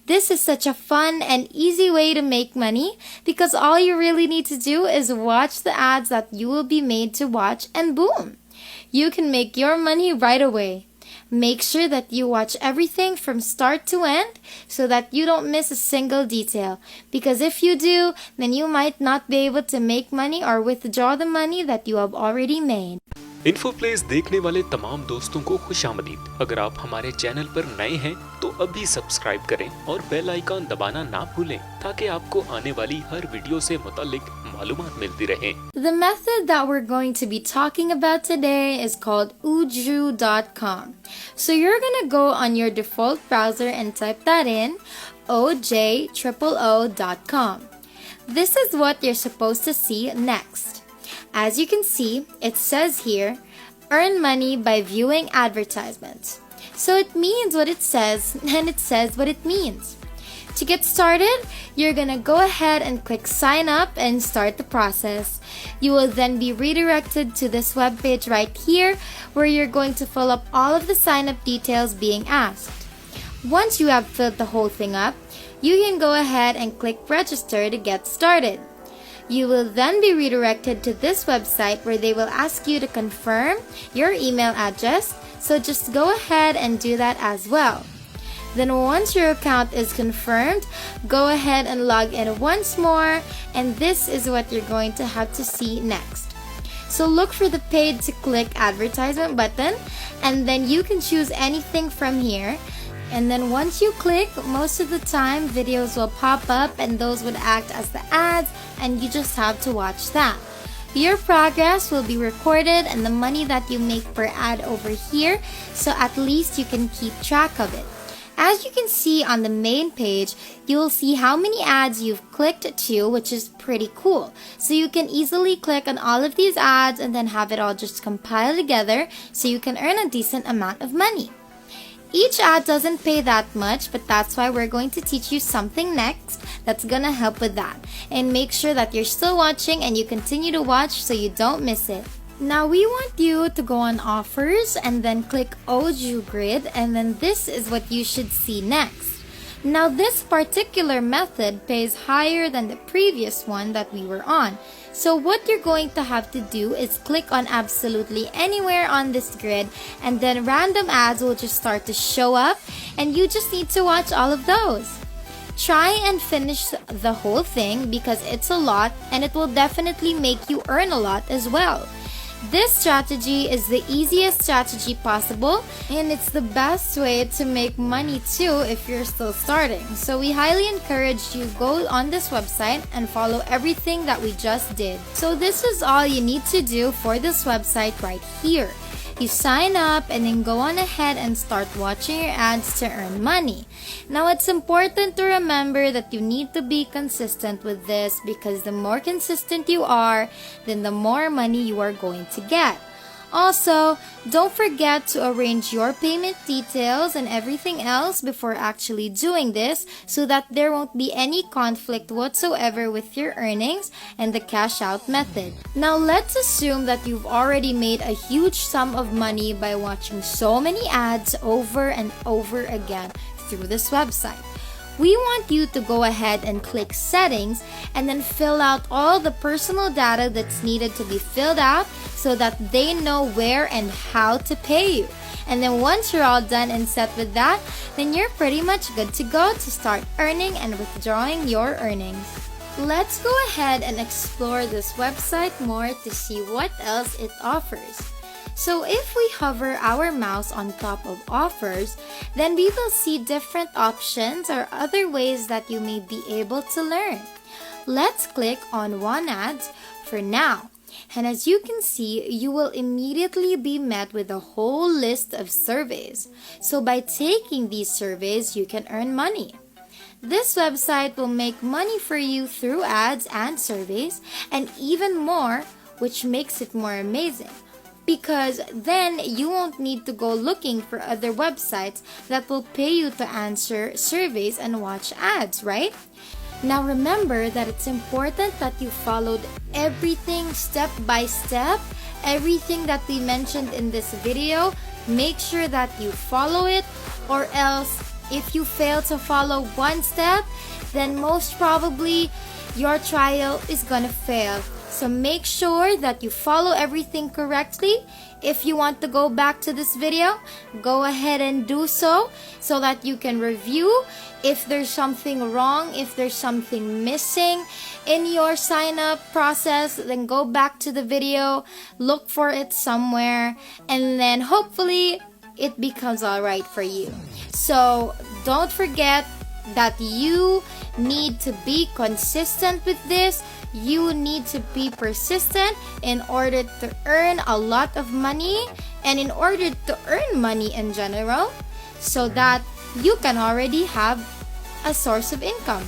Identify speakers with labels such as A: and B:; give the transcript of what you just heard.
A: This is such a fun and easy way to make money because all you really need to do is watch the ads that you will be made to watch and boom! You can make your money right away. Make sure that you watch everything from start to end so that you don't miss a single detail. Because if you do, then you might not be able to make money or withdraw the money that you have already made.
B: इन्फोप्लेस देखने वाले तमाम दोस्तों को खुशामदीद। अगर आप हमारे channel पर नए हैं तो अभी सब्सक्राइब करें और बेल आइकॉन दबाना ना भूलें ताकि आपको आने वाली हर वीडियो से मुतालिक मालूमात मिलती रहे।
A: The method that we're going to be talking about today is called ojoo.com. So you're gonna go on your default browser and type that in, ojoo.com. This is what you're supposed to see next. As you can see, it says here, earn money by viewing advertisements. So it means what it says, and it says what it means. To get started, you're gonna go ahead and click sign up and start the process. You will then be redirected to this webpage right here where you're going to fill up all of the sign up details being asked. Once you have filled the whole thing up, you can go ahead and click register to get started. You will then be redirected to this website where they will ask you to confirm your email address, so just go ahead and do that as well. Then once your account is confirmed, go ahead and log in once more, and this is what you're going to have to see next. So look for the paid to click advertisement button, and then you can choose anything from here. And then once you click, most of the time videos will pop up and those would act as the ads, and you just have to watch that. Your progress will be recorded and the money that you make per ad over here, so at least you can keep track of it. As you can see on the main page, you will see how many ads you've clicked to, which is pretty cool. So you can easily click on all of these ads and then have it all just compile together so you can earn a decent amount of money. Each ad doesn't pay that much, but that's why we're going to teach you something next that's gonna help with that. And make sure that you're still watching and you continue to watch so you don't miss it. Now we want you to go on offers and then click Ojoo Grid, and then this is what you should see next. Now this particular method pays higher than the previous one that we were on. So what you're going to have to do is click on absolutely anywhere on this grid, and then random ads will just start to show up and you just need to watch all of those. Try and finish the whole thing because it's a lot and it will definitely make you earn a lot as well. This strategy is the easiest strategy possible, and it's the best way to make money too if you're still starting. So we highly encourage you go on this website and follow everything that we just did. So this is all you need to do for this website right here. You sign up and then go on ahead and start watching your ads to earn money. Now it's important to remember that you need to be consistent with this because the more consistent you are, then the more money you are going to get. Also, don't forget to arrange your payment details and everything else before actually doing this so that there won't be any conflict whatsoever with your earnings and the cash out method. Now let's assume that you've already made a huge sum of money by watching so many ads over and over again through this website. We want you to go ahead and click settings and then fill out all the personal data that's needed to be filled out so that they know where and how to pay you. And then once you're all done and set with that, then you're pretty much good to go to start earning and withdrawing your earnings. Let's go ahead and explore this website more to see what else it offers. So if we hover our mouse on top of offers, then we will see different options or other ways that you may be able to learn. Let's click on one ad for now. And as you can see, you will immediately be met with a whole list of surveys. So by taking these surveys, you can earn money. This website will make money for you through ads and surveys and even more, which makes it more amazing. Because then you won't need to go looking for other websites that will pay you to answer surveys and watch ads, right? Now remember that it's important that you followed everything step by step, everything that we mentioned in this video. Make sure that you follow it, or else if you fail to follow one step, then most probably your trial is gonna fail. So make sure that you follow everything correctly. If you want to go back to this video, go ahead and do so that you can review if there's something wrong, if there's something missing in your sign up process. Then go back to the video, look for it somewhere, and then hopefully it becomes all right for you. So don't forget that you need to be consistent with this. You need to be persistent in order to earn a lot of money, and in order to earn money in general, so that you can already have a source of income.